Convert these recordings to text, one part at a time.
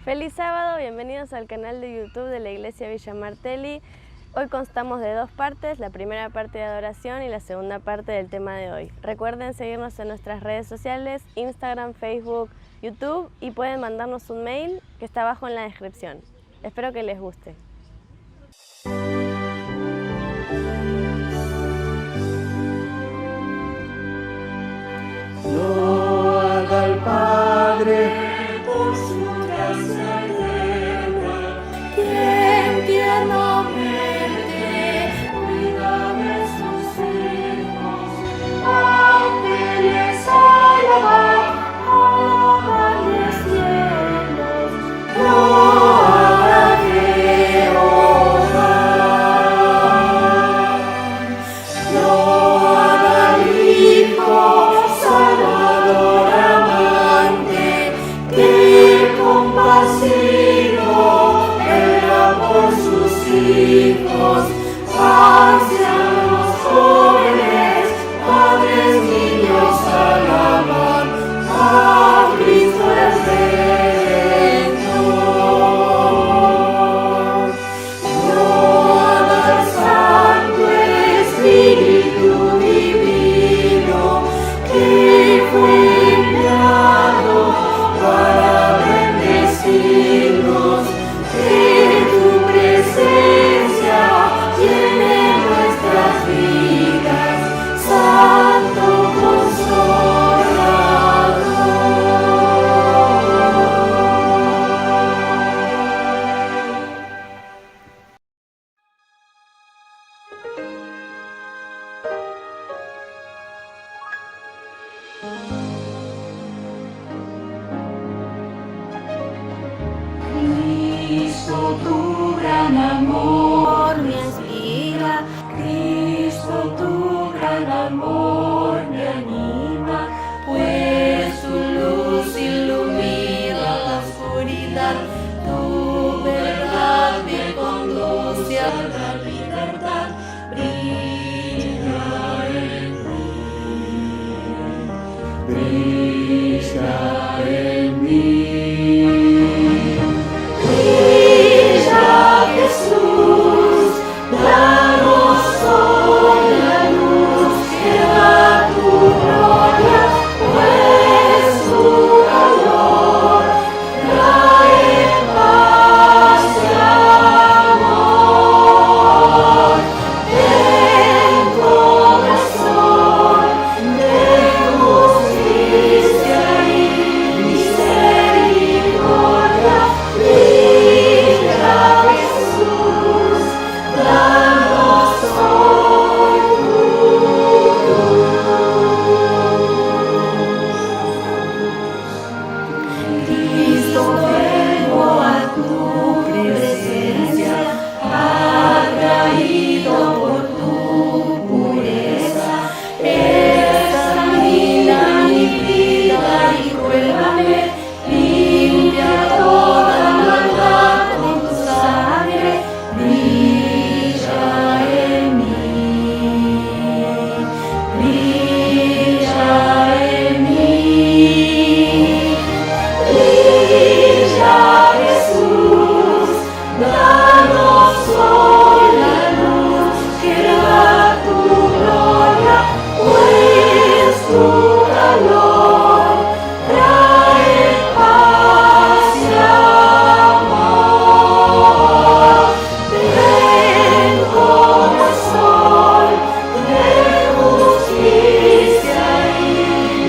Feliz sábado, bienvenidos al canal de YouTube de la Iglesia Villa Martelli. Hoy constamos de dos partes, la primera parte de adoración y la segunda parte del tema de hoy. Recuerden seguirnos en nuestras redes sociales, Instagram, Facebook, YouTube y pueden mandarnos un mail que está abajo en la descripción. Espero que les guste. Gloria al Padre por su gracia eterna, quien tiernamente cuida de sus hijos. Ángeles alaban los cielos, no habrá que orar. Gloria al Hijo Salvador amante, que compasivo era por sus hijos, ancianos, jóvenes, padres, niños alaban a Cristo el Redentor. Gloria al Santo Espíritu Divino, que fue enviado para bendecirnos, que tu presencia llene nuestras vidas, Santo Consolador. Cristo, tu gran amor me inspira, Cristo, tu gran amor me anima, pues tu luz ilumina la oscuridad, tu verdad me conduce a la libertad, brilla en mí, brilla en mí. Jesús, danos hoy la luz que da tu gloria, pues tu calor trae paz y amor. Ten corazón de justicia y misericordia, brilla Jesús, danos hoy tu luz. Cristo, vengo a tu presencia, atraído por tu pureza, examina mi vida y pruébame, limpia toda maldad con tu sangre, brilla en mí, brilla en mí, brilla Jesús, danos hoy la luz que da tu gloria, pues tu calor trae paz y amor. Ten corazón de justicia y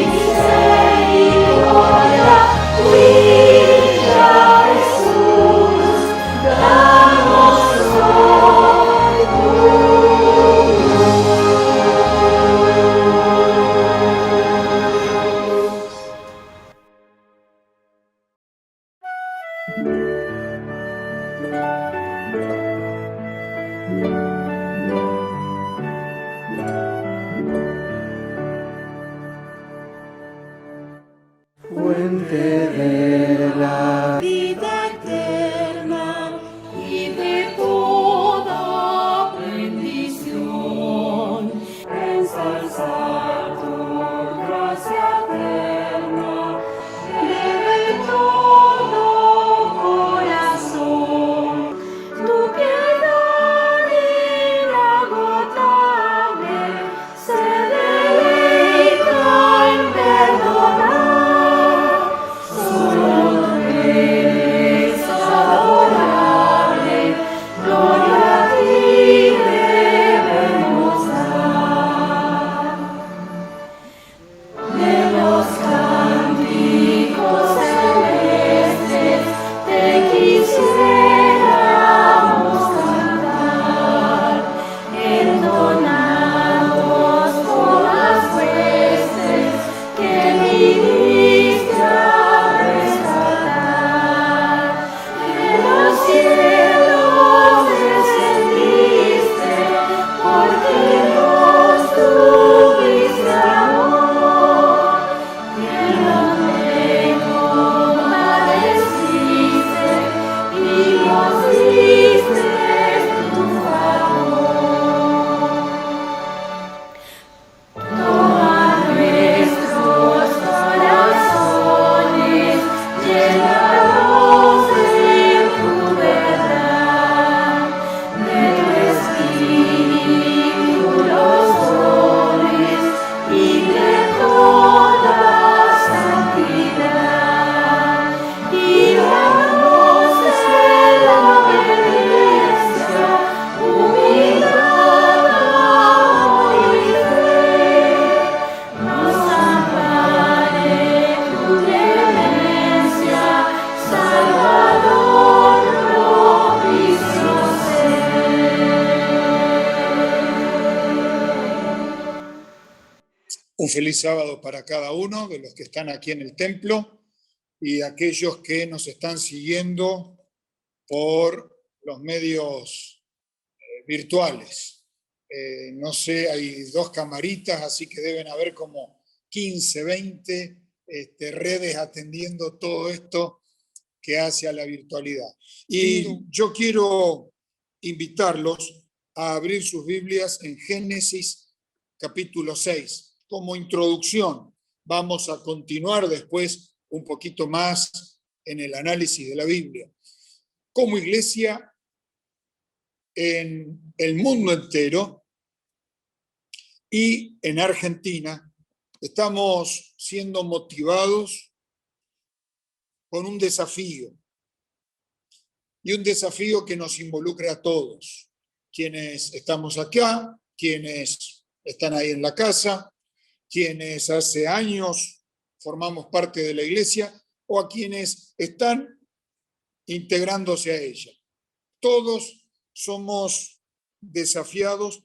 misericordia, brilla Jesús, danos hoy tu fuente de la vida eterna y de toda bendición, ensalzar tu gracia eterna, debe todo feliz sábado para cada uno de los que están aquí en el templo y aquellos que nos están siguiendo por los medios virtuales. No sé, hay 2 camaritas, así que deben haber como 15, 20 redes atendiendo todo esto que hace a la virtualidad. Y yo quiero invitarlos a abrir sus Biblias en Génesis capítulo 6. Como introducción, vamos a continuar después un poquito más en el análisis de la Biblia. Como iglesia, en el mundo entero y en Argentina, estamos siendo motivados con un desafío. Y un desafío que nos involucra a todos. Quienes estamos acá, quienes están ahí en la casa, quienes hace años formamos parte de la iglesia o a quienes están integrándose a ella. Todos somos desafiados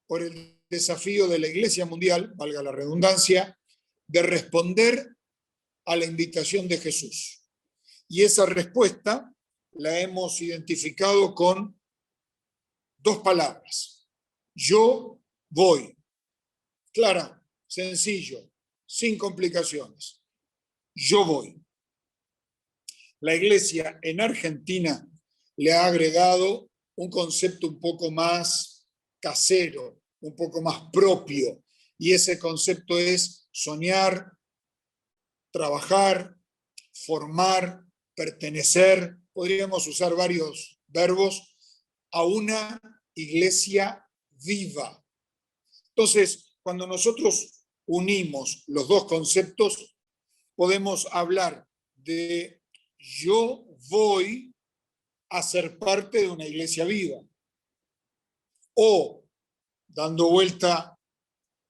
por el desafío de la Iglesia Mundial, valga la redundancia, de responder a la invitación de Jesús. Y esa respuesta la hemos identificado con 2 palabras. Yo voy. Clara, sencillo, sin complicaciones. Yo voy. La iglesia en Argentina le ha agregado un concepto un poco más casero, un poco más propio, y ese concepto es soñar, trabajar, formar, pertenecer, podríamos usar varios verbos, a una iglesia viva. Entonces, cuando nosotros unimos los 2 conceptos, podemos hablar de yo voy a ser parte de una iglesia viva. O, dando vuelta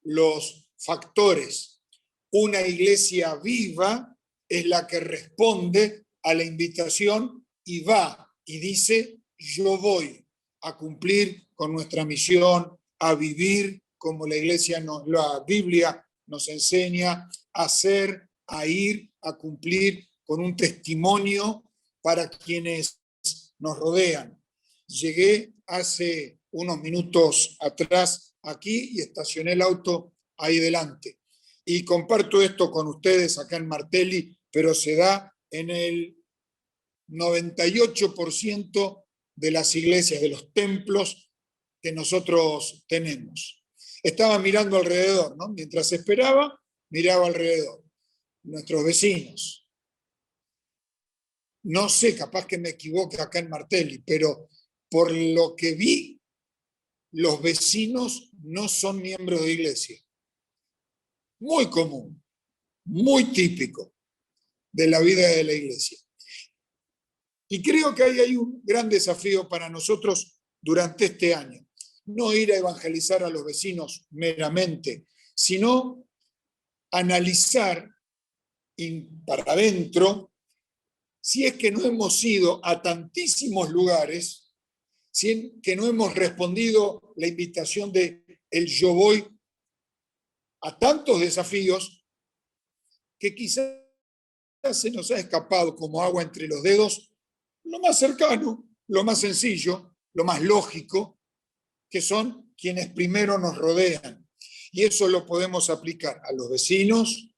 los factores, una iglesia viva es la que responde a la invitación y va y dice, yo voy a cumplir con nuestra misión, a vivir como la Biblia nos enseña, a hacer, a ir, a cumplir con un testimonio para quienes nos rodean. Llegué hace unos minutos atrás aquí y estacioné el auto ahí delante. Y comparto esto con ustedes acá en Martelli, pero se da en el 98% de las iglesias, de los templos que nosotros tenemos. Estaba mirando alrededor, ¿no? Mientras esperaba, miraba alrededor. Nuestros vecinos. No sé, capaz que me equivoque acá en Martelli, pero por lo que vi, los vecinos no son miembros de iglesia. Muy común, muy típico de la vida de la iglesia. Y creo que ahí hay un gran desafío para nosotros durante este año. No ir a evangelizar a los vecinos meramente, sino analizar para adentro si es que no hemos ido a tantísimos lugares, si es que no hemos respondido la invitación de el yo voy a tantos desafíos que quizás se nos ha escapado como agua entre los dedos lo más cercano, lo más sencillo, lo más lógico, que son quienes primero nos rodean. Y eso lo podemos aplicar a los vecinos,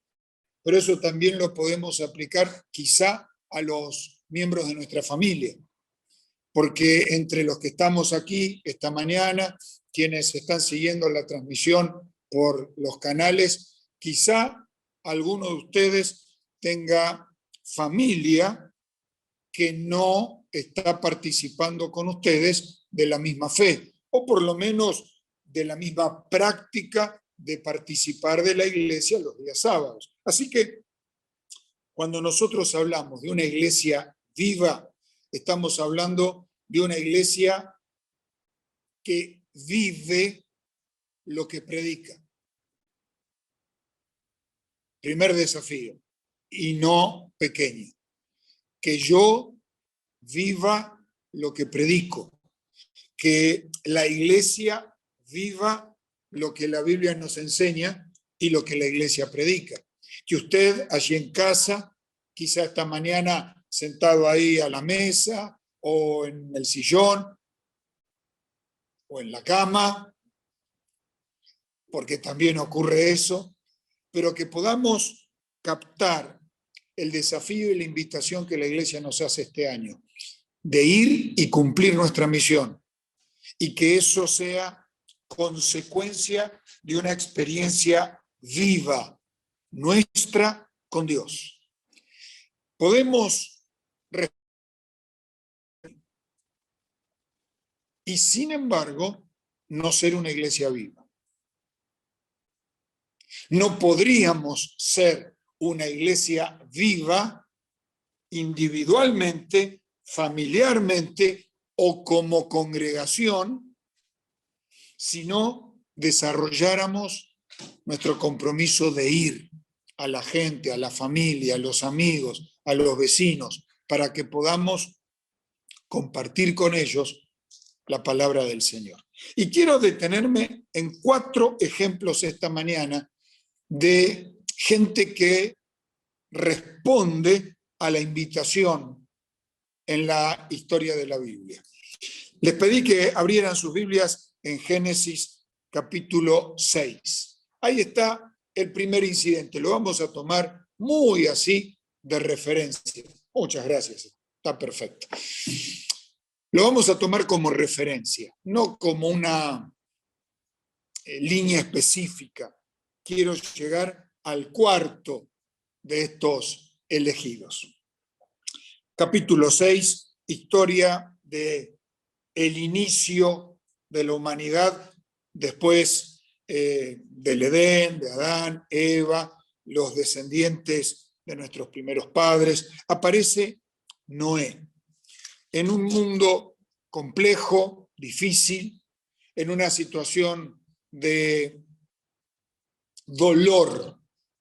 pero eso también lo podemos aplicar quizá a los miembros de nuestra familia. Porque entre los que estamos aquí esta mañana, quienes están siguiendo la transmisión por los canales, quizá alguno de ustedes tenga familia que no está participando con ustedes de la misma fe, o por lo menos de la misma práctica de participar de la iglesia los días sábados. Así que cuando nosotros hablamos de una iglesia viva, estamos hablando de una iglesia que vive lo que predica. Primer desafío, y no pequeño. Que yo viva lo que predico. Que la iglesia viva lo que la Biblia nos enseña y lo que la iglesia predica. Que usted allí en casa, quizá esta mañana sentado ahí a la mesa o en el sillón o en la cama, porque también ocurre eso, pero que podamos captar el desafío y la invitación que la iglesia nos hace este año, de ir y cumplir nuestra misión, y que eso sea consecuencia de una experiencia viva nuestra con Dios. Podemos y sin embargo no ser una iglesia viva. No podríamos ser una iglesia viva individualmente, familiarmente o como congregación si no desarrolláramos nuestro compromiso de ir a la gente, a la familia, a los amigos, a los vecinos, para que podamos compartir con ellos la palabra del Señor. Y quiero detenerme en 4 ejemplos esta mañana de gente que responde a la invitación en la historia de la Biblia. Les pedí que abrieran sus Biblias en Génesis capítulo 6. Ahí está el primer incidente. Lo vamos a tomar muy así de referencia. Muchas gracias. Está perfecto. Lo vamos a tomar como referencia, no como una línea específica. Quiero llegar al cuarto de estos elegidos. Capítulo 6, historia de el inicio de la humanidad después del Edén, de Adán, Eva, los descendientes de nuestros primeros padres. Aparece Noé en un mundo complejo, difícil, en una situación de dolor.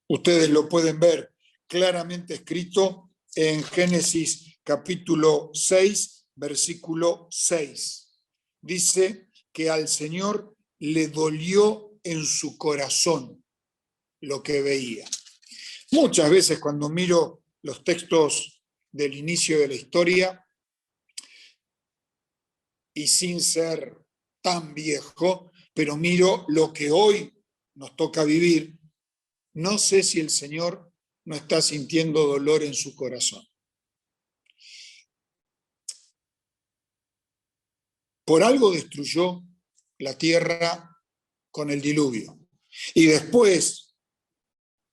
Ustedes lo pueden ver claramente escrito en Génesis capítulo 6, versículo 6. Dice que al Señor le dolió en su corazón lo que veía. Muchas veces cuando miro los textos del inicio de la historia, y sin ser tan viejo, pero miro lo que hoy nos toca vivir, no sé si el Señor no está sintiendo dolor en su corazón. Por algo destruyó la tierra con el diluvio y después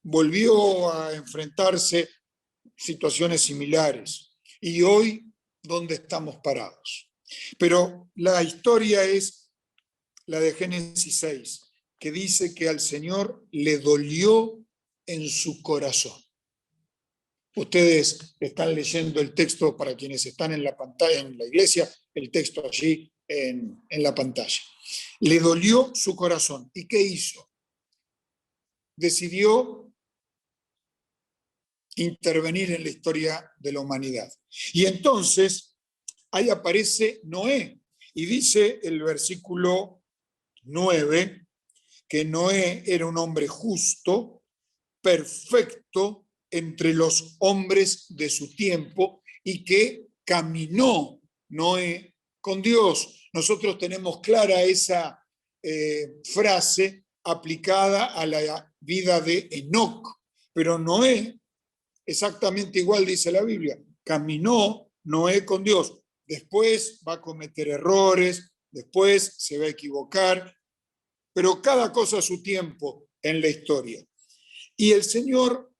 volvió a enfrentarse situaciones similares. Y hoy, ¿dónde estamos parados? Pero la historia es la de Génesis 6, que dice que al Señor le dolió en su corazón. Ustedes están leyendo el texto, para quienes están en la pantalla, en la iglesia, el texto allí en la pantalla. Le dolió su corazón. ¿Y qué hizo? Decidió intervenir en la historia de la humanidad. Y entonces ahí aparece Noé y dice el versículo 9 que Noé era un hombre justo, perfecto entre los hombres de su tiempo y que caminó Noé con Dios. Nosotros tenemos clara esa frase aplicada a la vida de Enoc, pero Noé, exactamente igual dice la Biblia, caminó Noé con Dios. Después va a cometer errores, después se va a equivocar, pero cada cosa a su tiempo en la historia. Y el Señor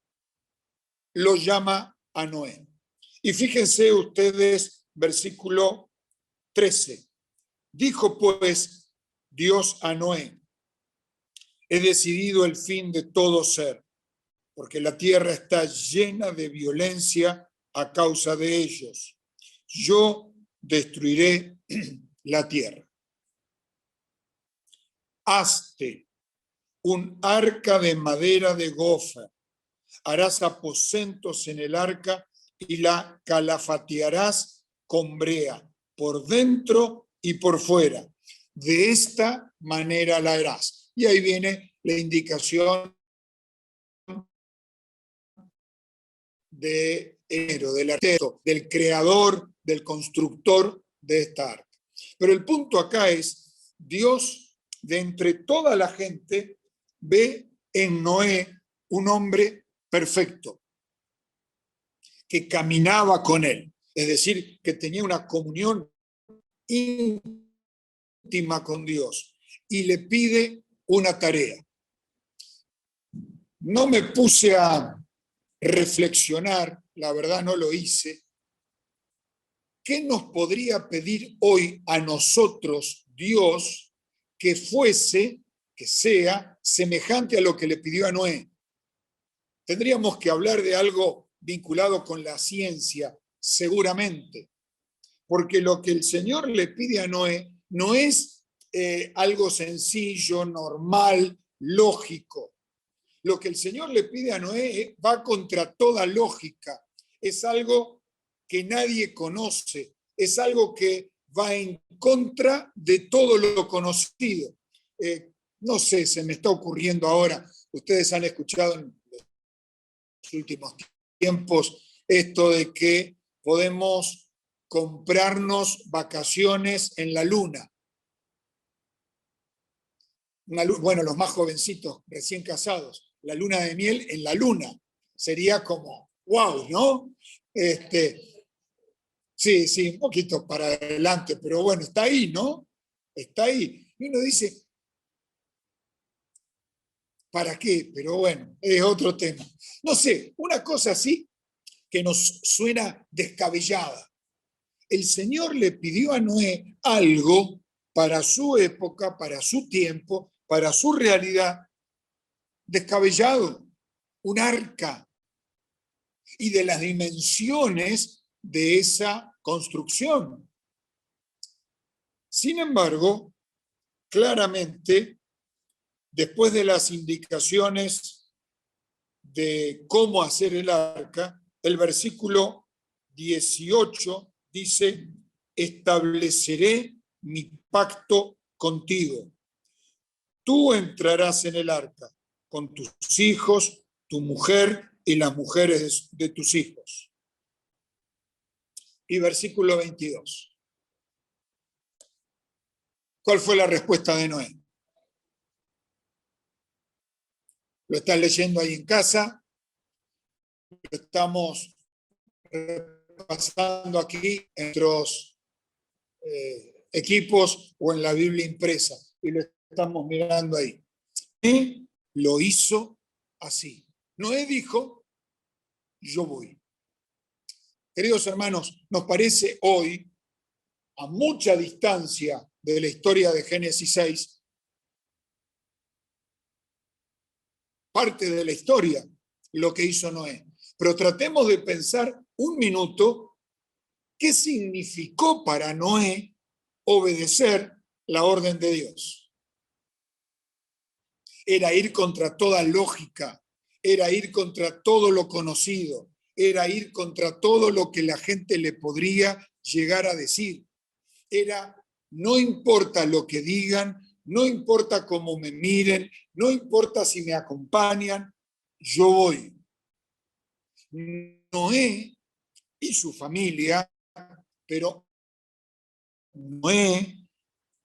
lo llama a Noé. Y fíjense ustedes, versículo 13. Dijo pues Dios a Noé: he decidido el fin de todo ser, porque la tierra está llena de violencia a causa de ellos. Yo destruiré la tierra. Hazte un arca de madera de gofer, harás aposentos en el arca y la calafatearás con brea, por dentro y por fuera. De esta manera la harás. Y ahí viene la indicación del arquitecto, del creador, del constructor de esta arca. Pero el punto acá es, Dios, de entre toda la gente, ve en Noé un hombre perfecto, que caminaba con él, es decir, que tenía una comunión íntima con Dios, y le pide una tarea. No me puse a reflexionar, la verdad no lo hice. ¿Qué nos podría pedir hoy a nosotros Dios que fuese, que sea semejante a lo que le pidió a Noé? Tendríamos que hablar de algo vinculado con la ciencia, seguramente, porque lo que el Señor le pide a Noé no es algo sencillo, normal, lógico. Lo que el Señor le pide a Noé va contra toda lógica. Es algo que nadie conoce. Es algo que va en contra de todo lo conocido. No sé, se me está ocurriendo ahora. Ustedes han escuchado en los últimos tiempos esto de que podemos comprarnos vacaciones en la luna. Bueno, los más jovencitos, recién casados, la luna de miel en la luna. Sería como, wow, ¿no? Sí, un poquito para adelante, pero bueno, está ahí, ¿no? Está ahí. Y uno dice, ¿para qué? Pero bueno, es otro tema. No sé, una cosa así que nos suena descabellada. El Señor le pidió a Noé algo para su época, para su tiempo, para su realidad, descabellado, un arca, y de las dimensiones de esa construcción. Sin embargo, claramente, después de las indicaciones de cómo hacer el arca, el versículo 18 dice: estableceré mi pacto contigo. Tú entrarás en el arca con tus hijos, tu mujer y las mujeres de tus hijos. Y versículo 22. ¿Cuál fue la respuesta de Noé? Lo están leyendo ahí en casa, lo estamos repasando aquí en nuestros equipos o en la Biblia impresa, y lo estamos mirando ahí. Noé lo hizo así. Noé dijo: yo voy. Queridos hermanos, nos parece hoy, a mucha distancia de la historia de Génesis 6, parte de la historia lo que hizo Noé. Pero tratemos de pensar un minuto qué significó para Noé obedecer la orden de Dios. Era ir contra toda lógica, era ir contra todo lo conocido, era ir contra todo lo que la gente le podría llegar a decir. Era, no importa lo que digan, no importa cómo me miren, no importa si me acompañan, yo voy. Noé y su familia, pero Noé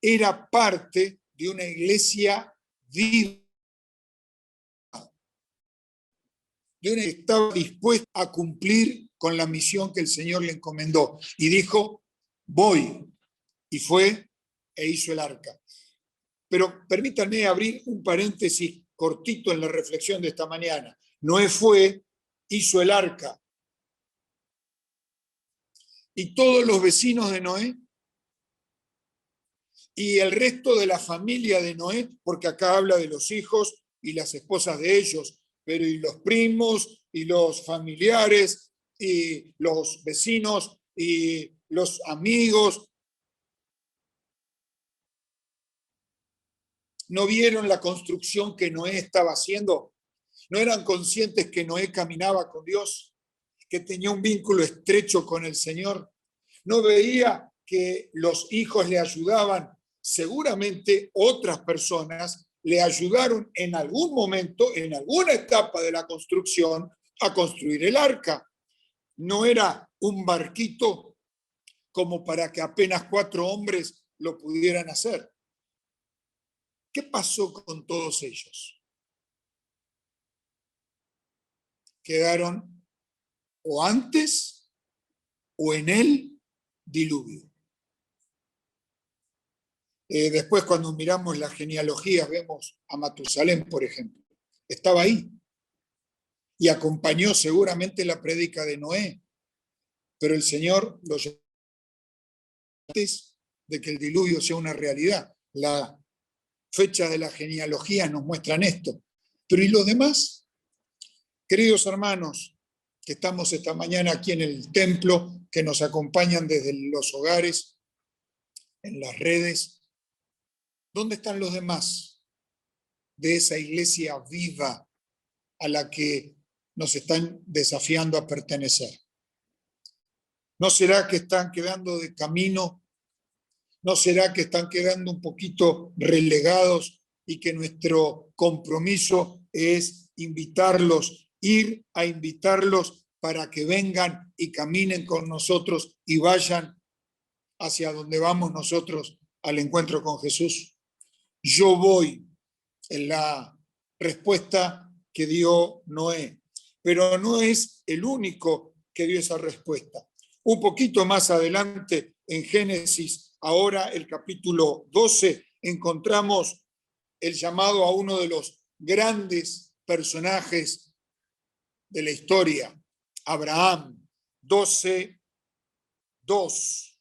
era parte de una iglesia viva, de una que estaba dispuesta a cumplir con la misión que el Señor le encomendó. Y dijo: voy. Y fue e hizo el arca. Pero permítanme abrir un paréntesis cortito en la reflexión de esta mañana. Noé fue, hizo el arca. Y todos los vecinos de Noé y el resto de la familia de Noé, porque acá habla de los hijos y las esposas de ellos, pero y los primos y los familiares y los vecinos y los amigos, ¿no vieron la construcción que Noé estaba haciendo? ¿No eran conscientes que Noé caminaba con Dios, que tenía un vínculo estrecho con el Señor? ¿No veía que los hijos le ayudaban? Seguramente otras personas le ayudaron en algún momento, en alguna etapa de la construcción, a construir el arca. no era un barquito como para que apenas 4 hombres lo pudieran hacer. ¿Qué pasó con todos ellos? Quedaron o antes o en el diluvio. Después, cuando miramos las genealogías, vemos a Matusalén, por ejemplo. Estaba ahí y acompañó seguramente la prédica de Noé, pero el Señor lo llamó antes de que el diluvio sea una realidad. La fecha de la genealogía nos muestran esto. Pero ¿y los demás? Queridos hermanos, que estamos esta mañana aquí en el templo, que nos acompañan desde los hogares, en las redes, ¿dónde están los demás de esa iglesia viva a la que nos están desafiando a pertenecer? ¿No será que están quedando de camino? ¿No será que están quedando un poquito relegados y que nuestro compromiso es invitarlos, ir a invitarlos para que vengan y caminen con nosotros y vayan hacia donde vamos nosotros al encuentro con Jesús? Yo voy, en la respuesta que dio Noé, pero no es el único que dio esa respuesta. Un poquito más adelante, en Génesis, ahora el capítulo 12, encontramos el llamado a uno de los grandes personajes de la historia, Abraham. 12, 2,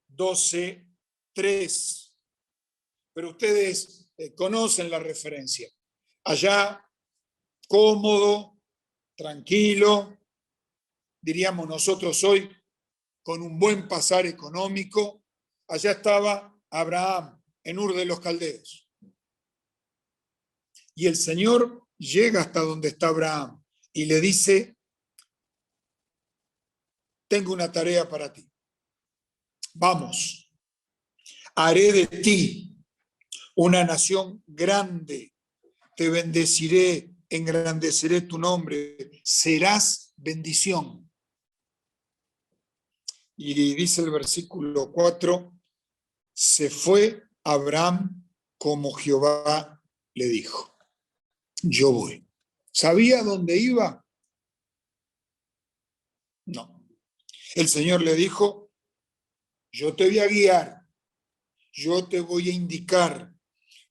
12, 3. Pero ustedes conocen la referencia. Allá, cómodo, tranquilo, diríamos nosotros hoy, con un buen pasar económico, allá estaba Abraham, en Ur de los Caldeos. Y el Señor llega hasta donde está Abraham y le dice: tengo una tarea para ti. Vamos, haré de ti una nación grande, te bendeciré, engrandeceré tu nombre, serás bendición. Y dice el versículo 4, se fue Abraham como Jehová le dijo. Yo voy. ¿Sabía dónde iba? No. El Señor le dijo: yo te voy a guiar, yo te voy a indicar,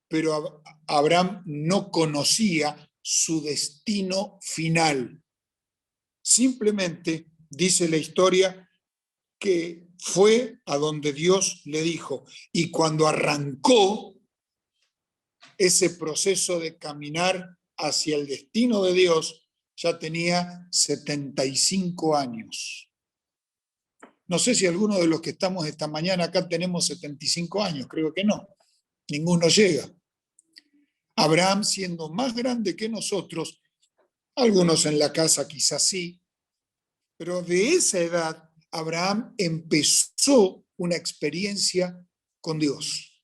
pero Abraham no conocía su destino final. Simplemente dice la historia que fue a donde Dios le dijo, y cuando arrancó ese proceso de caminar hacia el destino de Dios, ya tenía 75 años. No sé si alguno de los que estamos esta mañana acá tenemos 75 años, creo que no, ninguno llega. Abraham, siendo más grande que nosotros, algunos en la casa quizás sí, pero de esa edad Abraham empezó una experiencia con Dios.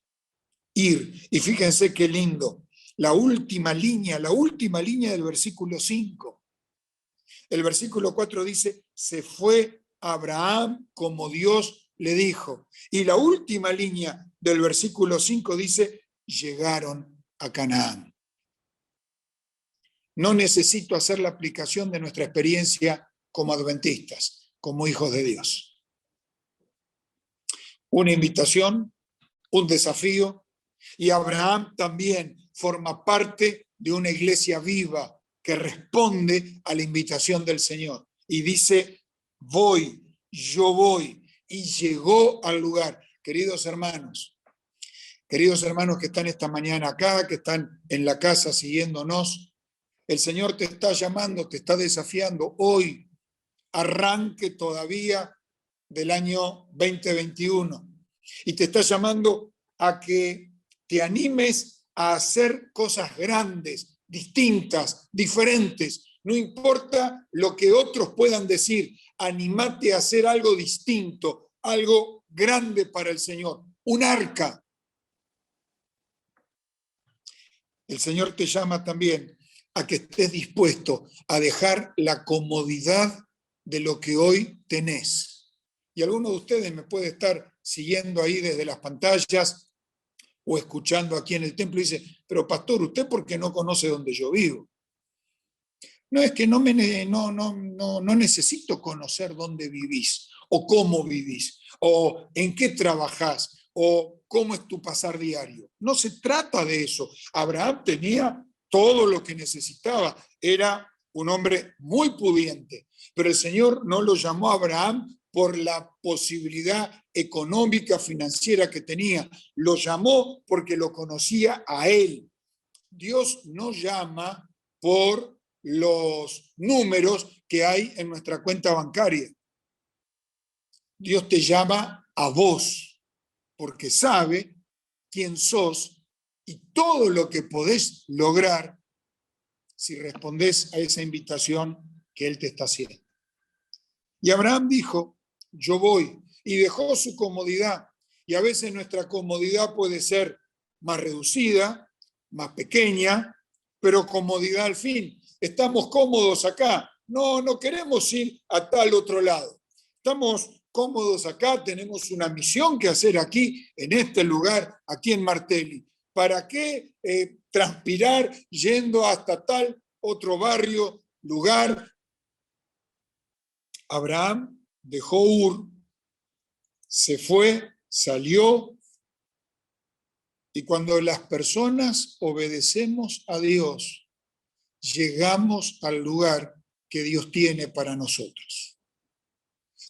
Ir, y fíjense qué lindo, la última línea del versículo 5. El versículo 4 dice, se fue Abraham como Dios le dijo. Y la última línea del versículo 5 dice, llegaron a Canaán. No necesito hacer la aplicación de nuestra experiencia como adventistas, como hijos de Dios. Una invitación, un desafío, y Abraham también forma parte de una iglesia viva que responde a la invitación del Señor. Y dice, voy, yo voy, y llegó al lugar. Queridos hermanos que están esta mañana acá, que están en la casa siguiéndonos, el Señor te está llamando, te está desafiando hoy. Arranque todavía del año 2021 y te está llamando a que te animes a hacer cosas grandes, distintas, diferentes. No importa lo que otros puedan decir, anímate a hacer algo distinto, algo grande para el Señor, un arca. El Señor te llama también a que estés dispuesto a dejar la comodidad de lo que hoy tenés. Y alguno de ustedes me puede estar siguiendo ahí desde las pantallas o escuchando aquí en el templo y dice, pero pastor, ¿usted por qué no conoce dónde yo vivo? No es que no necesito conocer dónde vivís, o cómo vivís, o en qué trabajás, o cómo es tu pasar diario. No se trata de eso. Abraham tenía todo lo que necesitaba. Era un hombre muy pudiente, pero el Señor no lo llamó a Abraham por la posibilidad económica, financiera que tenía. Lo llamó porque lo conocía a él. Dios no llama por los números que hay en nuestra cuenta bancaria. Dios te llama a vos, porque sabe quién sos y todo lo que podés lograr si respondés a esa invitación que Él te está haciendo. Y Abraham dijo, yo voy, y dejó su comodidad. Y a veces nuestra comodidad puede ser más reducida, más pequeña, pero comodidad al fin. Estamos cómodos acá. No queremos ir a tal otro lado. Estamos cómodos acá, tenemos una misión que hacer aquí, en este lugar, aquí en Martelli. ¿Para qué transpirar yendo hasta tal otro barrio, lugar? Abraham dejó Ur, se fue, salió, y cuando las personas obedecemos a Dios, llegamos al lugar que Dios tiene para nosotros.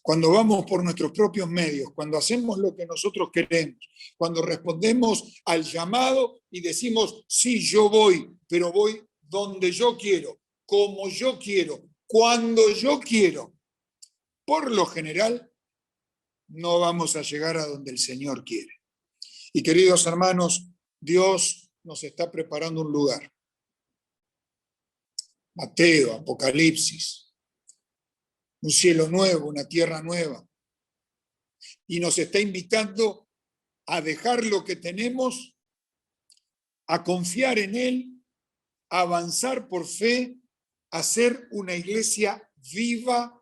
Cuando vamos por nuestros propios medios, cuando hacemos lo que nosotros queremos, cuando respondemos al llamado y decimos, sí, yo voy, pero voy donde yo quiero, como yo quiero, cuando yo quiero, por lo general, no vamos a llegar a donde el Señor quiere. Y queridos hermanos, Dios nos está preparando un lugar. Mateo, Apocalipsis, un cielo nuevo, una tierra nueva. Y nos está invitando a dejar lo que tenemos, a confiar en Él, a avanzar por fe, a ser una iglesia viva,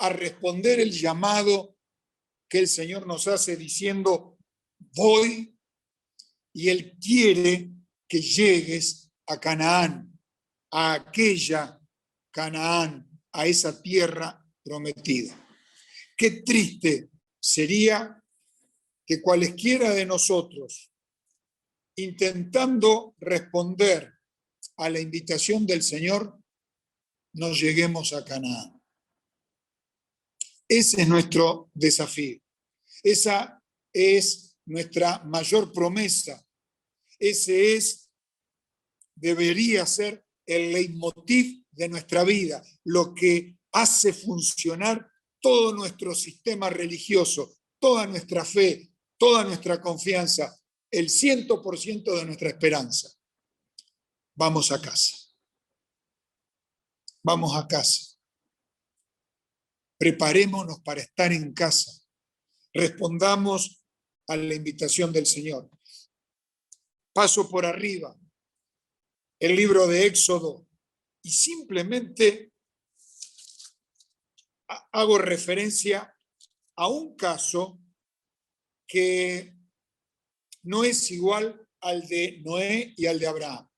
a responder el llamado que el Señor nos hace diciendo, voy, y Él quiere que llegues a Canaán, a aquella Canaán, a esa tierra prometida. Qué triste sería que cualesquiera de nosotros, intentando responder a la invitación del Señor, no lleguemos a Canaán. Ese es nuestro desafío. Esa es nuestra mayor promesa. Ese debería ser el leitmotiv de nuestra vida, lo que hace funcionar todo nuestro sistema religioso, toda nuestra fe, toda nuestra confianza, el 100% de nuestra esperanza. Vamos a casa. Vamos a casa. Preparémonos para estar en casa. Respondamos a la invitación del Señor. Paso por arriba el libro de Éxodo y simplemente hago referencia a un caso que no es igual al de Noé y al de Abraham.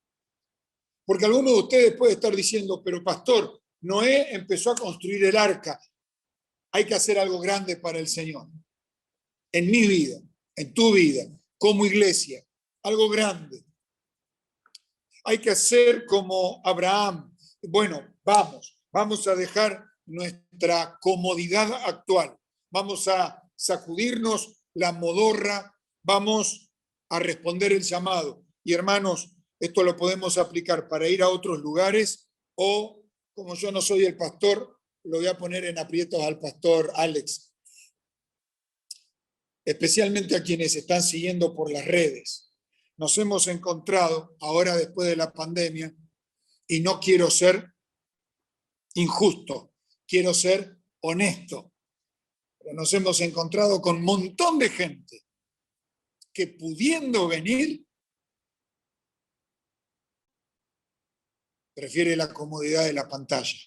Porque alguno de ustedes puede estar diciendo, pero pastor, Noé empezó a construir el arca. Hay que hacer algo grande para el Señor. En mi vida, en tu vida, como iglesia, algo grande. Hay que hacer como Abraham. Bueno, vamos a dejar nuestra comodidad actual. Vamos a sacudirnos la modorra, vamos a responder el llamado. Y hermanos, esto lo podemos aplicar para ir a otros lugares o, como yo no soy el pastor, lo voy a poner en aprietos al pastor Alex. Especialmente a quienes están siguiendo por las redes. Nos hemos encontrado ahora después de la pandemia, y no quiero ser injusto, quiero ser honesto, pero nos hemos encontrado con un montón de gente que pudiendo venir, prefiere la comodidad de la pantalla.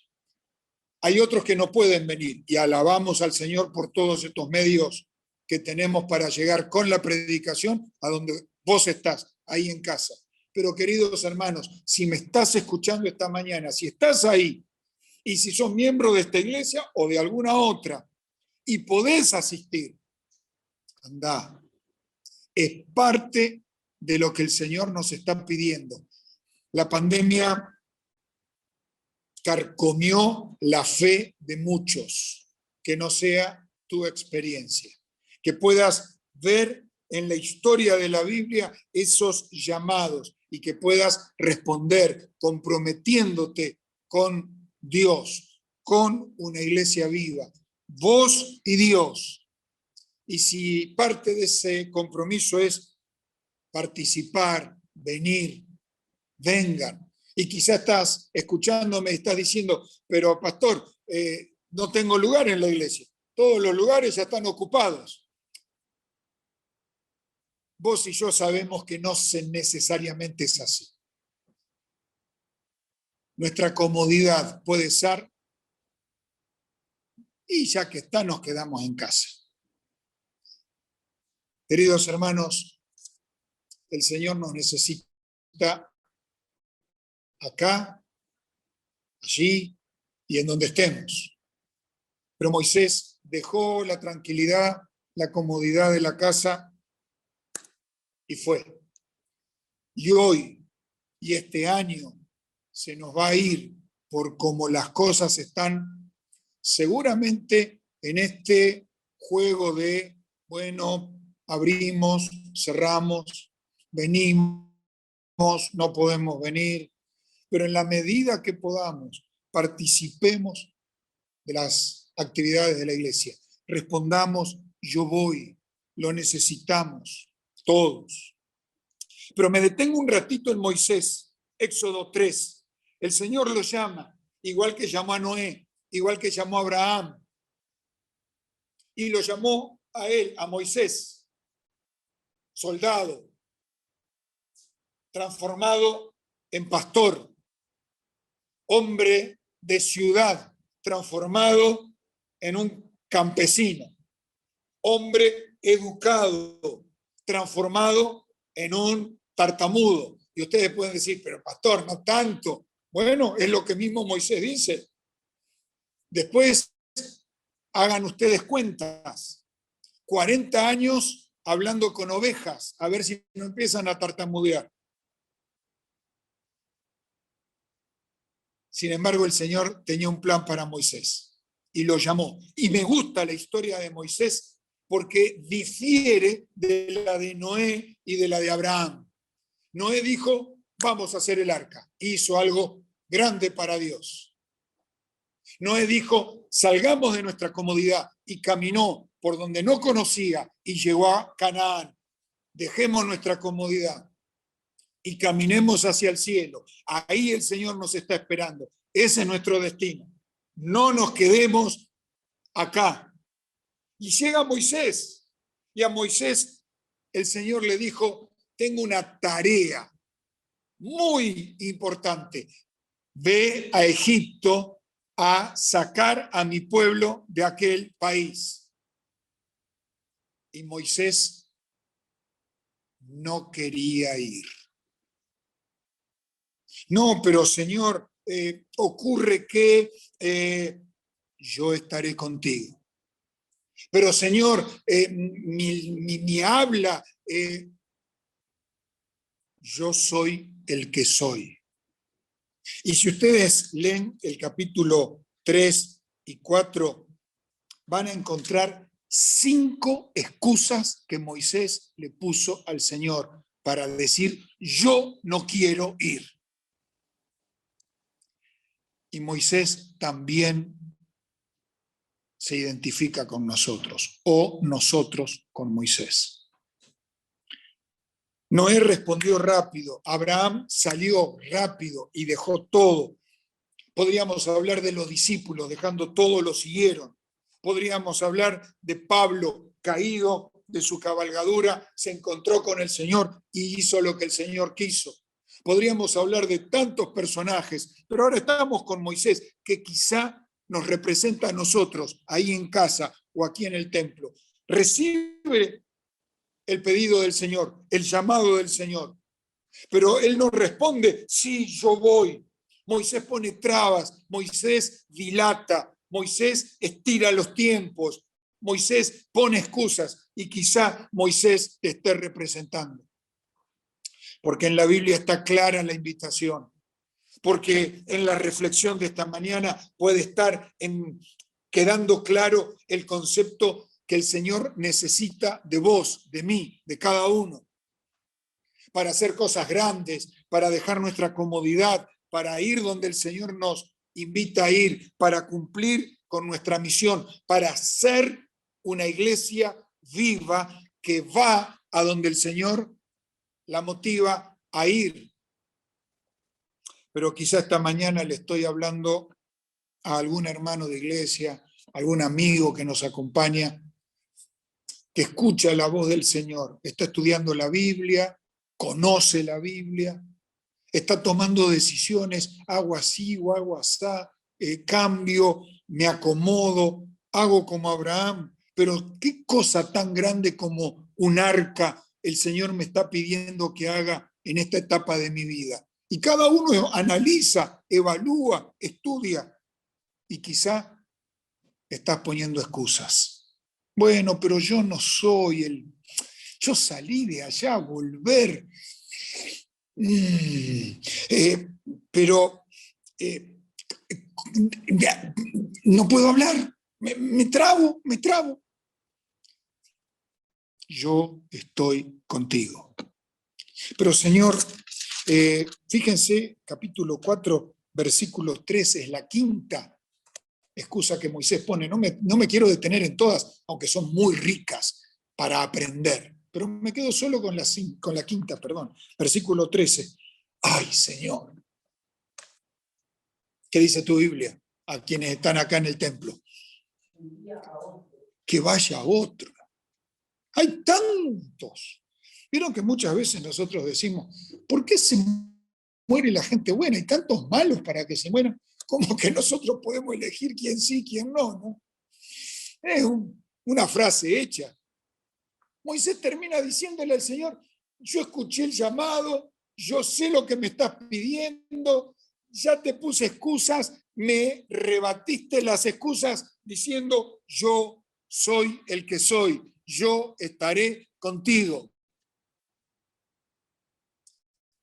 Hay otros que no pueden venir y alabamos al Señor por todos estos medios que tenemos para llegar con la predicación a donde vos estás, ahí en casa. Pero queridos hermanos, si me estás escuchando esta mañana, si estás ahí y si sos miembro de esta iglesia o de alguna otra y podés asistir, andá. Es parte de lo que el Señor nos está pidiendo. La pandemia carcomió la fe de muchos, que no sea tu experiencia. Que puedas ver en la historia de la Biblia esos llamados y que puedas responder comprometiéndote con Dios, con una iglesia viva, vos y Dios. Y si parte de ese compromiso es participar, venir, vengan. Y quizás estás escuchándome y estás diciendo, pero pastor, no tengo lugar en la iglesia. Todos los lugares ya están ocupados. Vos y yo sabemos que no necesariamente es así. Nuestra comodidad puede ser, y ya que está, nos quedamos en casa. Queridos hermanos, el Señor nos necesita acá, allí y en donde estemos. Pero Moisés dejó la tranquilidad, la comodidad de la casa y fue. Y hoy y este año se nos va a ir por cómo las cosas están, seguramente en este juego de, bueno, abrimos, cerramos, venimos, no podemos venir, pero en la medida que podamos, participemos de las actividades de la iglesia. Respondamos, yo voy, lo necesitamos, todos. Pero me detengo un ratito en Moisés, Éxodo 3. El Señor lo llama, igual que llamó a Noé, igual que llamó a Abraham. Y lo llamó a él, a Moisés, soldado, transformado en pastor, hombre de ciudad, transformado en un campesino, hombre educado, transformado en un tartamudo. Y ustedes pueden decir, pero pastor, no tanto. Bueno, es lo que mismo Moisés dice. Después, hagan ustedes cuentas. 40 años hablando con ovejas, a ver si no empiezan a tartamudear. Sin embargo, el Señor tenía un plan para Moisés y lo llamó. Y me gusta la historia de Moisés porque difiere de la de Noé y de la de Abraham. Noé dijo, vamos a hacer el arca. Hizo algo grande para Dios. Noé dijo, salgamos de nuestra comodidad y caminó por donde no conocía y llegó a Canaán. Dejemos nuestra comodidad y caminemos hacia el cielo. Ahí el Señor nos está esperando. Ese es nuestro destino. No nos quedemos acá. Y llega Moisés. Y a Moisés el Señor le dijo, tengo una tarea muy importante. Ve a Egipto a sacar a mi pueblo de aquel país. Y Moisés no quería ir. No, pero Señor, ocurre que yo estaré contigo. Pero Señor, mi habla, yo soy el que soy. Y si ustedes leen el capítulo 3 y 4, van a encontrar 5 excusas que Moisés le puso al Señor para decir, yo no quiero ir. Y Moisés también se identifica con nosotros, o nosotros con Moisés. Noé respondió rápido, Abraham salió rápido y dejó todo. Podríamos hablar de los discípulos, dejando todo lo siguieron. Podríamos hablar de Pablo, caído de su cabalgadura, se encontró con el Señor y hizo lo que el Señor quiso. Podríamos hablar de tantos personajes, pero ahora estamos con Moisés, que quizá nos representa a nosotros, ahí en casa o aquí en el templo, recibe el pedido del Señor, el llamado del Señor. Pero él no responde, sí, yo voy. Moisés pone trabas, Moisés dilata, Moisés estira los tiempos, Moisés pone excusas y quizá Moisés te esté representando. Porque en la Biblia está clara la invitación. Porque en la reflexión de esta mañana puede estar quedando claro el concepto que el Señor necesita de vos, de mí, de cada uno, para hacer cosas grandes, para dejar nuestra comodidad, para ir donde el Señor nos invita a ir, para cumplir con nuestra misión, para ser una iglesia viva que va a donde el Señor la motiva a ir. Pero quizá esta mañana le estoy hablando a algún hermano de iglesia, algún amigo que nos acompaña, que escucha la voz del Señor, está estudiando la Biblia, conoce la Biblia, está tomando decisiones, hago así o hago asá, cambio, me acomodo, hago como Abraham, pero qué cosa tan grande como un arca el Señor me está pidiendo que haga en esta etapa de mi vida. Y cada uno analiza, evalúa, estudia, y quizá estás poniendo excusas. Bueno, pero yo no soy yo salí de allá a volver. Pero no puedo hablar, me trabo. Yo estoy contigo. Pero Señor, fíjense, capítulo 4, versículo 13, es la quinta excusa que Moisés pone. No me quiero detener en todas, aunque son muy ricas para aprender, pero me quedo solo con la quinta, versículo 13. Ay, Señor, ¿qué dice tu Biblia a quienes están acá en el templo? Que vaya otro. Hay tantos. Vieron que muchas veces nosotros decimos, ¿por qué se muere la gente buena? Hay tantos malos para que se mueran. Como que nosotros podemos elegir quién sí, quién no, ¿no? Es una frase hecha. Moisés termina diciéndole al Señor, yo escuché el llamado, yo sé lo que me estás pidiendo, ya te puse excusas, me rebatiste las excusas diciendo, yo soy el que soy, yo estaré contigo.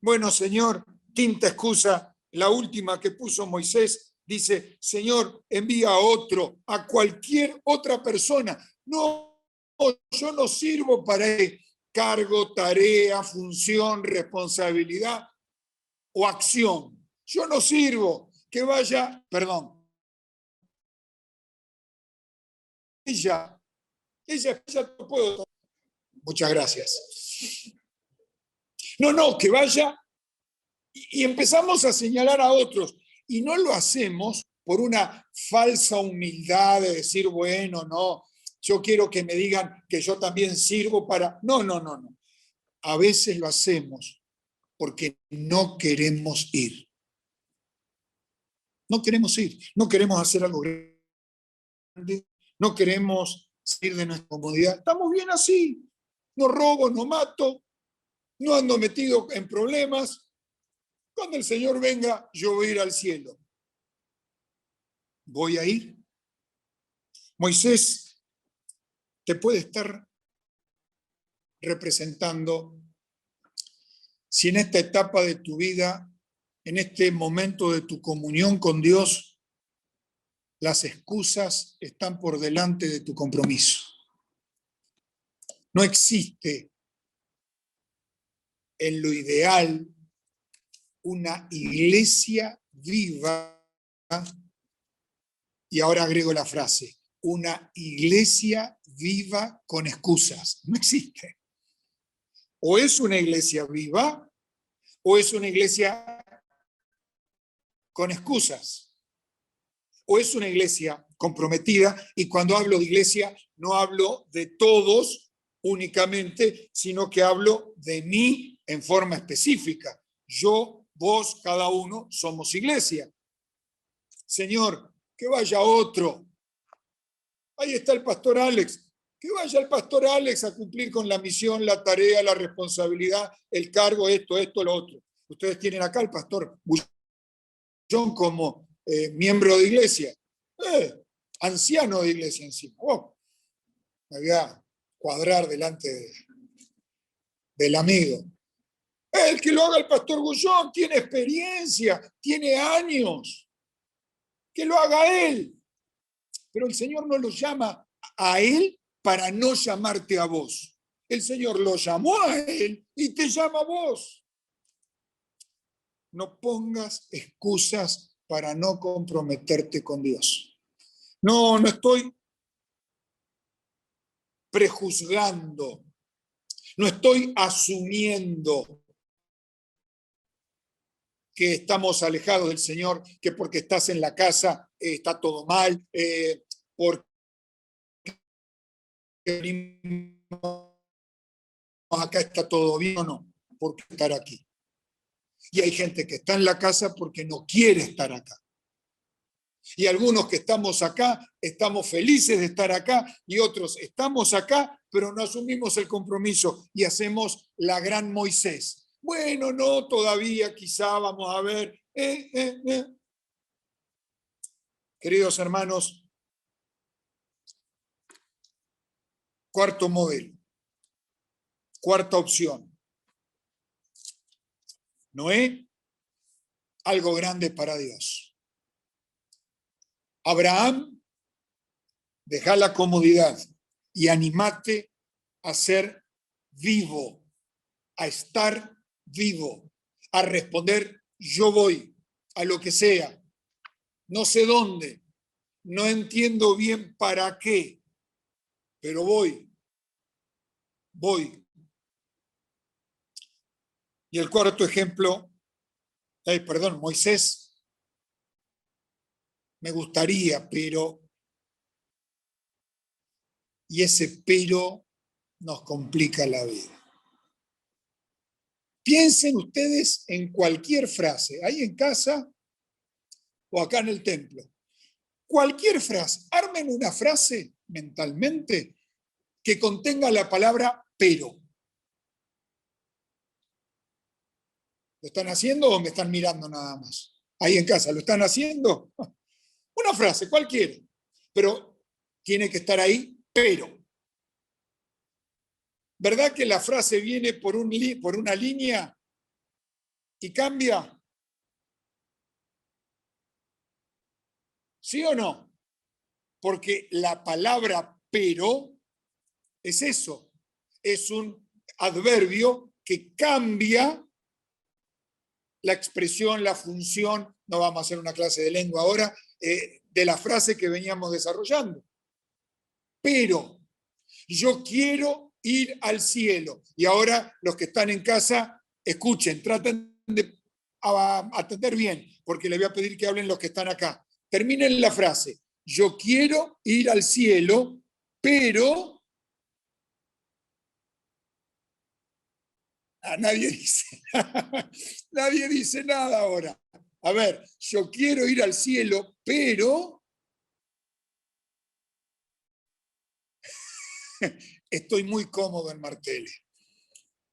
Bueno, Señor, quinta excusa, la última que puso Moisés, dice, Señor, envía a otro, a cualquier otra persona. No, yo no sirvo para cargo, tarea, función, responsabilidad o acción. Yo no sirvo, que vaya, ella no puedo. Muchas gracias. No, que vaya y empezamos a señalar a otros y no lo hacemos por una falsa humildad de decir, bueno, no, yo quiero que me digan que yo también sirvo para... No. A veces lo hacemos porque no queremos ir. No queremos ir, no queremos hacer algo grande, no queremos salir de nuestra comodidad. Estamos bien así, no robo, no mato, no ando metido en problemas. Cuando el Señor venga, yo voy a ir al cielo. ¿Voy a ir? Moisés te puede estar representando si en esta etapa de tu vida, en este momento de tu comunión con Dios, las excusas están por delante de tu compromiso. No existe en lo ideal una iglesia viva, y ahora agrego la frase, una iglesia viva con excusas. No existe. O es una iglesia viva, o es una iglesia con excusas, o es una iglesia comprometida, y cuando hablo de iglesia no hablo de todos únicamente, sino que hablo de mí en forma específica. Yo, vos, cada uno somos iglesia. Señor, que vaya otro. Ahí está el pastor Alex. Que vaya el pastor Alex a cumplir con la misión, la tarea, la responsabilidad, el cargo, esto, lo otro. Ustedes tienen acá al pastor Bullón como miembro de iglesia. Anciano de iglesia encima. Oh, me voy a cuadrar delante del amigo. El que lo haga el pastor Bullón tiene experiencia, tiene años. Que lo haga él. Pero el Señor no lo llama a él para no llamarte a vos. El Señor lo llamó a él y te llama a vos. No pongas excusas para no comprometerte con Dios. No estoy prejuzgando. No estoy asumiendo que estamos alejados del Señor, que porque estás en la casa está todo mal, porque acá está todo bien o no, porque estar aquí. Y hay gente que está en la casa porque no quiere estar acá. Y algunos que estamos acá, estamos felices de estar acá, y otros estamos acá, pero no asumimos el compromiso y hacemos la gran Moisés. Bueno, no, todavía quizá vamos a ver. Queridos hermanos, cuarto modelo, cuarta opción. Noé, algo grande para Dios. Abraham, deja la comodidad y animate a ser vivo, a estar vivo, a responder yo voy, a lo que sea. No sé dónde, no entiendo bien para qué, pero voy. Y el cuarto ejemplo, Moisés, me gustaría, pero, y ese pero nos complica la vida. Piensen ustedes en cualquier frase, ahí en casa o acá en el templo. Cualquier frase, armen una frase mentalmente que contenga la palabra pero. ¿Lo están haciendo o me están mirando nada más? Ahí en casa, ¿lo están haciendo? Una frase, cualquiera, pero tiene que estar ahí, pero. ¿Verdad que la frase viene por una línea y cambia? ¿Sí o no? Porque la palabra pero es eso, es un adverbio que cambia la expresión, la función, no vamos a hacer una clase de lengua ahora, de la frase que veníamos desarrollando. Pero yo quiero ir al cielo. Y ahora los que están en casa, escuchen, traten de atender bien, porque les voy a pedir que hablen los que están acá. Terminen la frase. Yo quiero ir al cielo, pero... nadie dice nada ahora. A ver, yo quiero ir al cielo, pero estoy muy cómodo en Martelli.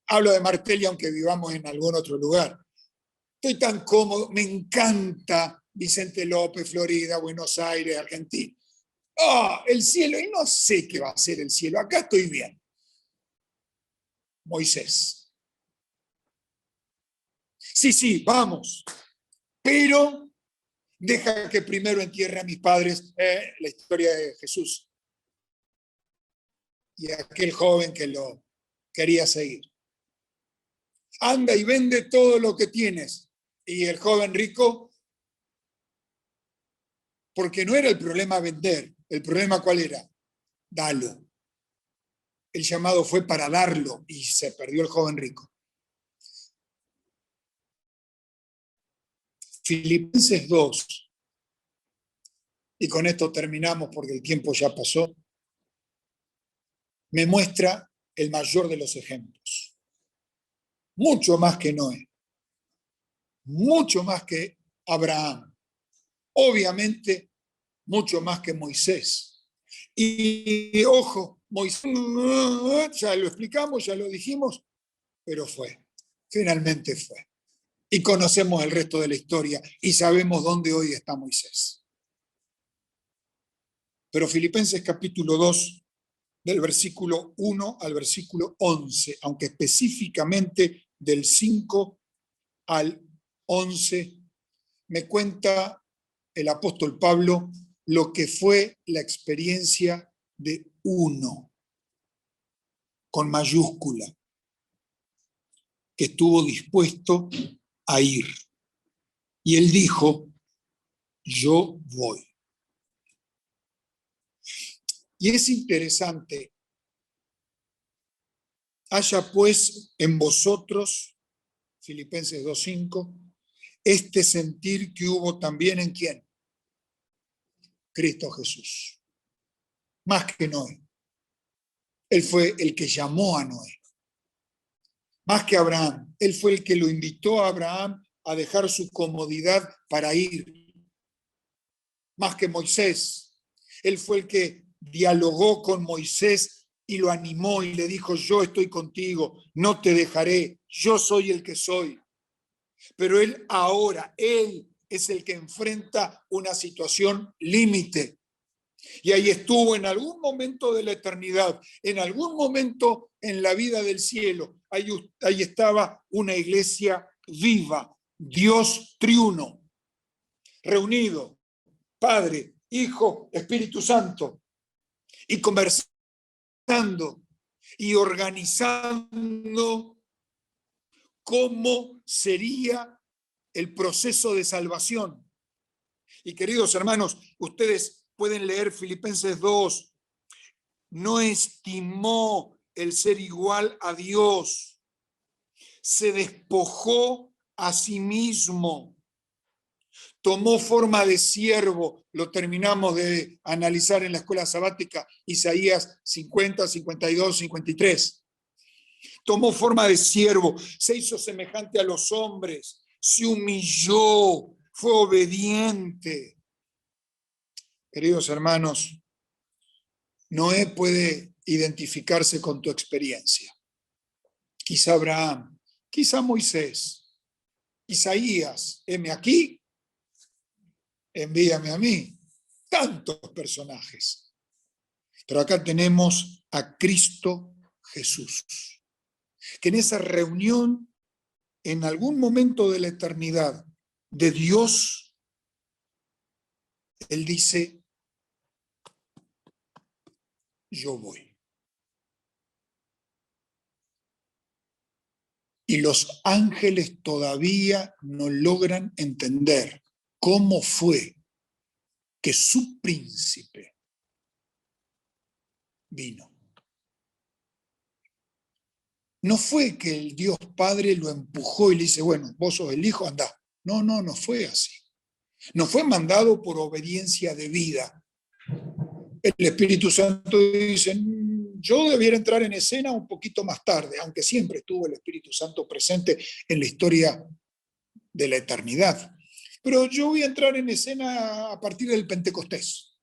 Hablo de Martelli aunque vivamos en algún otro lugar. Estoy tan cómodo, me encanta Vicente López, Florida, Buenos Aires, Argentina. El cielo, y no sé qué va a ser el cielo, acá estoy bien. Moisés. Sí, vamos, pero deja que primero entierre a mis padres, la historia de Jesús y aquel joven que lo quería seguir. Anda y vende todo lo que tienes. Y el joven rico, porque no era el problema vender, el problema ¿cuál era? Dalo. El llamado fue para darlo y se perdió el joven rico. Filipenses 2, y con esto terminamos porque el tiempo ya pasó, me muestra el mayor de los ejemplos. Mucho más que Noé, mucho más que Abraham, obviamente mucho más que Moisés. Y ojo, Moisés, ya lo explicamos, ya lo dijimos, pero finalmente fue. Y conocemos el resto de la historia y sabemos dónde hoy está Moisés. Pero Filipenses capítulo 2, del versículo 1 al versículo 11, aunque específicamente del 5 al 11, me cuenta el apóstol Pablo lo que fue la experiencia de uno, con mayúscula, que estuvo dispuesto a ir. Y él dijo, yo voy. Y es interesante, haya pues en vosotros, Filipenses 2:5, este sentir que hubo también en ¿quién? Cristo Jesús. Más que Noé. Él fue el que llamó a Noé. Más que Abraham. Él fue el que lo invitó a Abraham a dejar su comodidad para ir. Más que Moisés. Él fue el que dialogó con Moisés y lo animó y le dijo, yo estoy contigo, no te dejaré, yo soy el que soy. Pero él ahora, él es el que enfrenta una situación límite. Y ahí estuvo en algún momento de la eternidad, en algún momento en la vida del cielo. Ahí estaba una iglesia viva, Dios triuno, reunido, Padre, Hijo, Espíritu Santo, y conversando y organizando cómo sería el proceso de salvación. Y queridos hermanos, ustedes pueden leer Filipenses 2, no estimó el ser igual a Dios, se despojó a sí mismo, tomó forma de siervo, lo terminamos de analizar en la escuela sabática, Isaías 50, 52, 53. Tomó forma de siervo, se hizo semejante a los hombres, se humilló, fue obediente. Queridos hermanos, Noé puede identificarse con tu experiencia. Quizá Abraham, quizá Moisés, Isaías, heme aquí, envíame a mí. Tantos personajes. Pero acá tenemos a Cristo Jesús, que en esa reunión, en algún momento de la eternidad de Dios, Él dice, yo voy. Y los ángeles todavía no logran entender cómo fue que su príncipe vino. No fue que el Dios Padre lo empujó y le dice, bueno, vos sos el hijo, andá. No, no fue así. No fue mandado por obediencia debida. El Espíritu Santo dice, yo debiera entrar en escena un poquito más tarde, aunque siempre estuvo el Espíritu Santo presente en la historia de la eternidad. Pero yo voy a entrar en escena a partir del Pentecostés.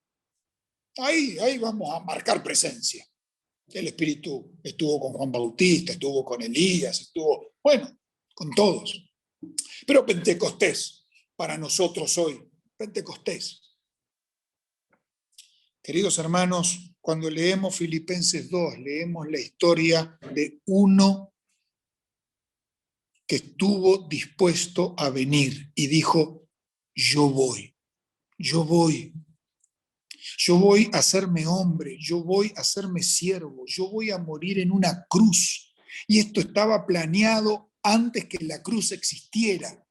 Ahí vamos a marcar presencia. El Espíritu estuvo con Juan Bautista, estuvo con Elías, estuvo, bueno, con todos. Pero Pentecostés, para nosotros hoy, Pentecostés. Queridos hermanos, cuando leemos Filipenses 2, leemos la historia de uno que estuvo dispuesto a venir y dijo, yo voy a hacerme hombre, yo voy a hacerme siervo, yo voy a morir en una cruz. Y esto estaba planeado antes que la cruz existiera.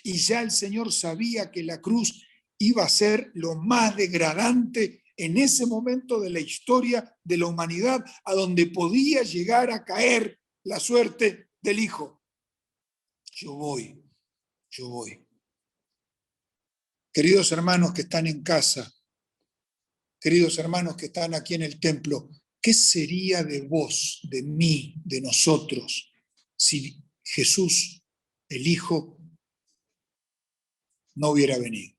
Y ya el Señor sabía que la cruz iba a ser lo más degradante en ese momento de la historia de la humanidad, a donde podía llegar a caer la suerte del Hijo. Yo voy. Queridos hermanos que están en casa, queridos hermanos que están aquí en el templo, ¿qué sería de vos, de mí, de nosotros, si Jesús, el Hijo, no hubiera venido?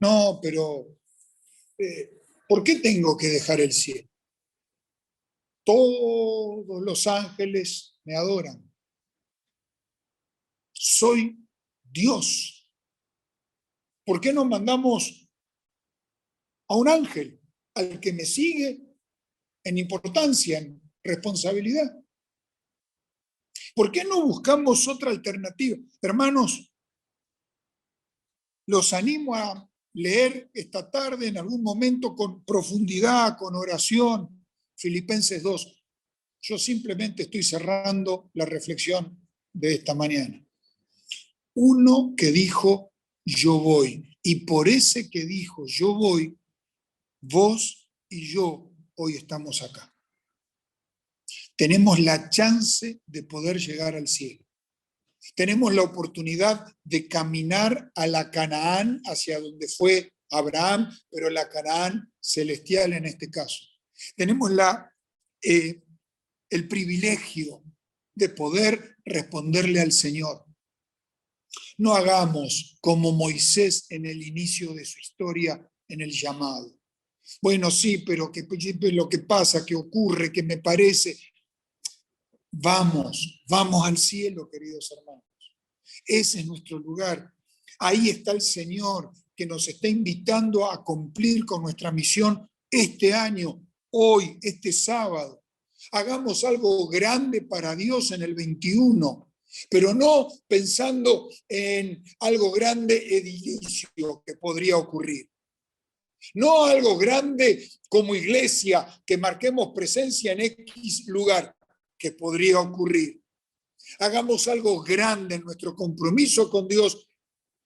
No, pero ¿por qué tengo que dejar el cielo? Todos los ángeles me adoran. Soy Dios. ¿Por qué no mandamos a un ángel al que me sigue en importancia, en responsabilidad? ¿Por qué no buscamos otra alternativa? Hermanos, los animo a leer esta tarde en algún momento con profundidad, con oración, Filipenses 2. Yo simplemente estoy cerrando la reflexión de esta mañana. Uno que dijo, yo voy. Y por ese que dijo, yo voy, vos y yo hoy estamos acá. Tenemos la chance de poder llegar al cielo. Tenemos la oportunidad de caminar a la Canaán hacia donde fue Abraham, pero la Canaán celestial en este caso. Tenemos el privilegio de poder responderle al Señor. No hagamos como Moisés en el inicio de su historia, en el llamado. Bueno, sí, pero lo que pasa, que ocurre, que me parece. Vamos al cielo, queridos hermanos. Ese es nuestro lugar. Ahí está el Señor que nos está invitando a cumplir con nuestra misión este año, hoy, este sábado. Hagamos algo grande para Dios en el 21, pero no pensando en algo grande edilicio que podría ocurrir. No algo grande como iglesia, que marquemos presencia en X lugar que podría ocurrir. Hagamos algo grande en nuestro compromiso con Dios,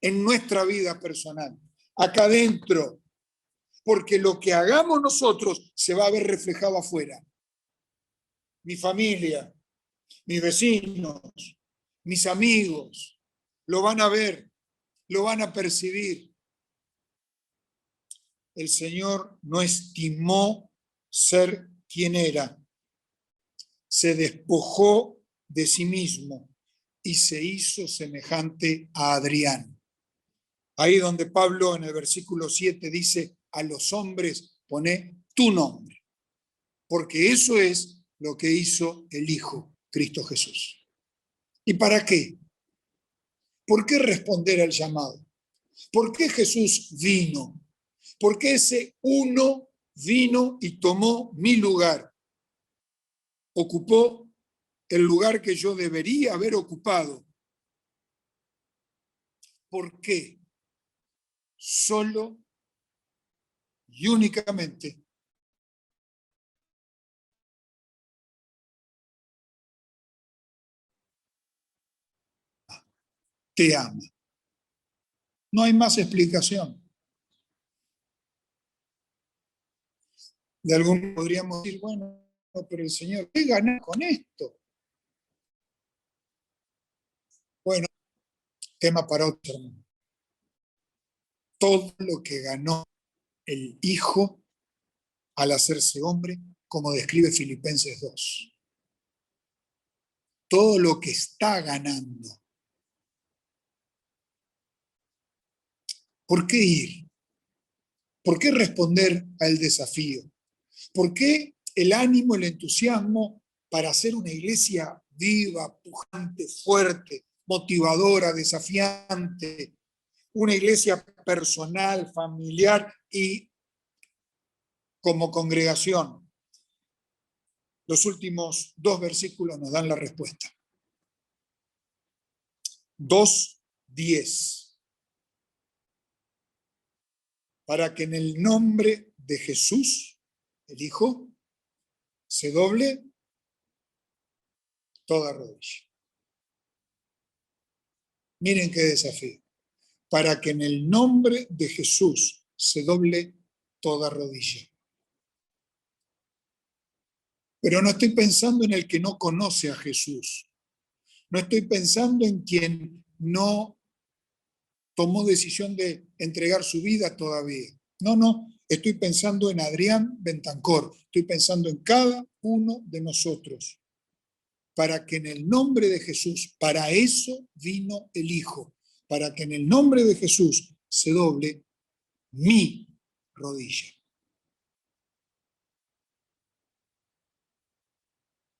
en nuestra vida personal, acá adentro, porque lo que hagamos nosotros se va a ver reflejado afuera. Mi familia, mis vecinos, mis amigos, lo van a ver, lo van a percibir. El Señor no estimó ser quien era. Se despojó de sí mismo y se hizo semejante a Adrián. Ahí donde Pablo en el versículo 7 dice, a los hombres poné tu nombre, porque eso es lo que hizo el Hijo, Cristo Jesús. ¿Y para qué? ¿Por qué responder al llamado? ¿Por qué Jesús vino? ¿Por qué ese uno vino y tomó mi lugar? Ocupó el lugar que yo debería haber ocupado. ¿Por qué? Solo y únicamente te ama. No hay más explicación. De algunos podríamos decir, bueno, pero el Señor, ¿qué gana con esto? Bueno, tema para otro. Todo lo que ganó el Hijo al hacerse hombre, como describe Filipenses 2. Todo lo que está ganando. ¿Por qué ir? ¿Por qué responder al desafío? ¿Por qué el ánimo, el entusiasmo para hacer una iglesia viva, pujante, fuerte, motivadora, desafiante? Una iglesia personal, familiar y como congregación. Los últimos 2 versículos nos dan la respuesta. 2:10. Para que en el nombre de Jesús, el Hijo, se doble toda rodilla. Miren qué desafío. Para que en el nombre de Jesús se doble toda rodilla. Pero no estoy pensando en el que no conoce a Jesús. No estoy pensando en quien no tomó decisión de entregar su vida todavía. No. Estoy pensando en Adrián Bentancor. Estoy pensando en cada uno de nosotros. Para que en el nombre de Jesús, para eso vino el Hijo. Para que en el nombre de Jesús se doble mi rodilla.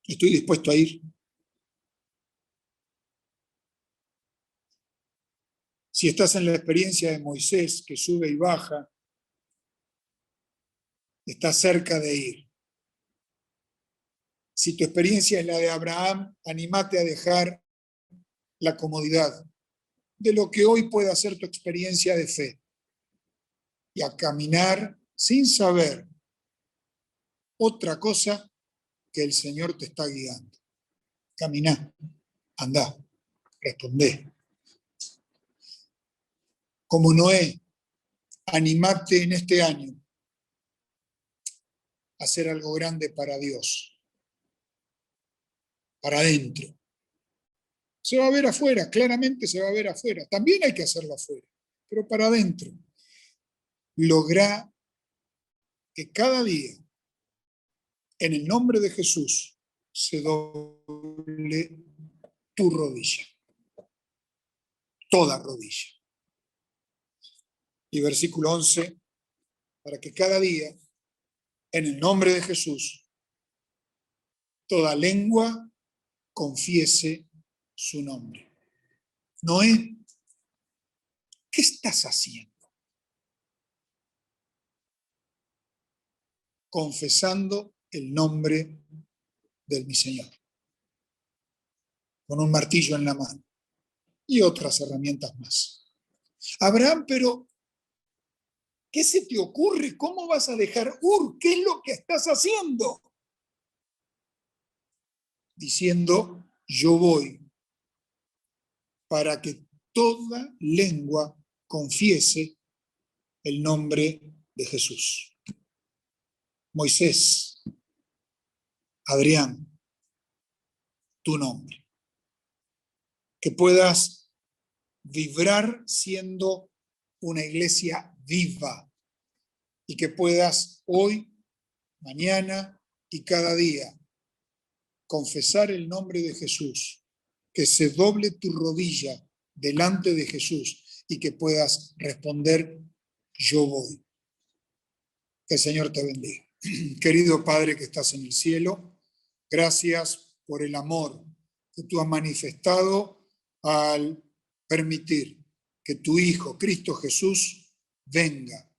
Estoy dispuesto a ir. Si estás en la experiencia de Moisés, que sube y baja, estás cerca de ir. Si tu experiencia es la de Abraham, anímate a dejar la comodidad de lo que hoy pueda ser tu experiencia de fe y a caminar sin saber otra cosa que el Señor te está guiando. Caminá, andá, respondé. Como Noé, animate en este año a hacer algo grande para Dios, para adentro. Se va a ver afuera, claramente se va a ver afuera. También hay que hacerlo afuera, pero para adentro. Lográ que cada día, en el nombre de Jesús, se doble tu rodilla. Toda rodilla. Y versículo 11, para que cada día, en el nombre de Jesús, toda lengua confiese su nombre. Noé, ¿qué estás haciendo? Confesando el nombre de mi Señor, con un martillo en la mano y otras herramientas más. Abraham, pero ¿qué se te ocurre? ¿Cómo vas a dejar Ur? ¿Qué es lo que estás haciendo? Diciendo, yo voy para que toda lengua confiese el nombre de Jesús. Moisés, Adrián, tu nombre. Que puedas vibrar siendo una iglesia viva y que puedas hoy, mañana y cada día confesar el nombre de Jesús, que se doble tu rodilla delante de Jesús y que puedas responder, yo voy. Que el Señor te bendiga. Querido Padre que estás en el cielo, gracias por el amor que tú has manifestado al permitir que tu Hijo, Cristo Jesús, venga,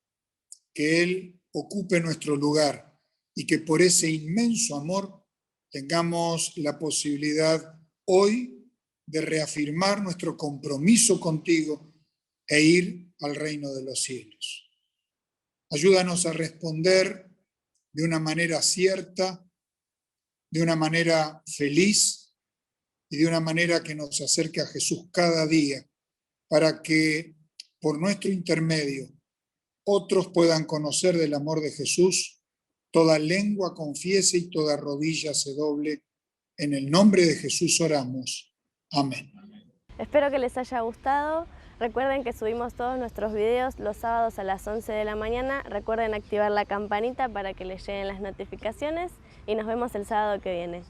que Él ocupe nuestro lugar y que por ese inmenso amor tengamos la posibilidad hoy de reafirmar nuestro compromiso contigo e ir al reino de los cielos. Ayúdanos a responder de una manera cierta, de una manera feliz y de una manera que nos acerque a Jesús cada día, para que por nuestro intermedio otros puedan conocer del amor de Jesús, toda lengua confiese y toda rodilla se doble. En el nombre de Jesús oramos. Amén. Espero que les haya gustado. Recuerden que subimos todos nuestros videos los sábados a las 11 de la mañana. Recuerden activar la campanita para que les lleguen las notificaciones y nos vemos el sábado que viene.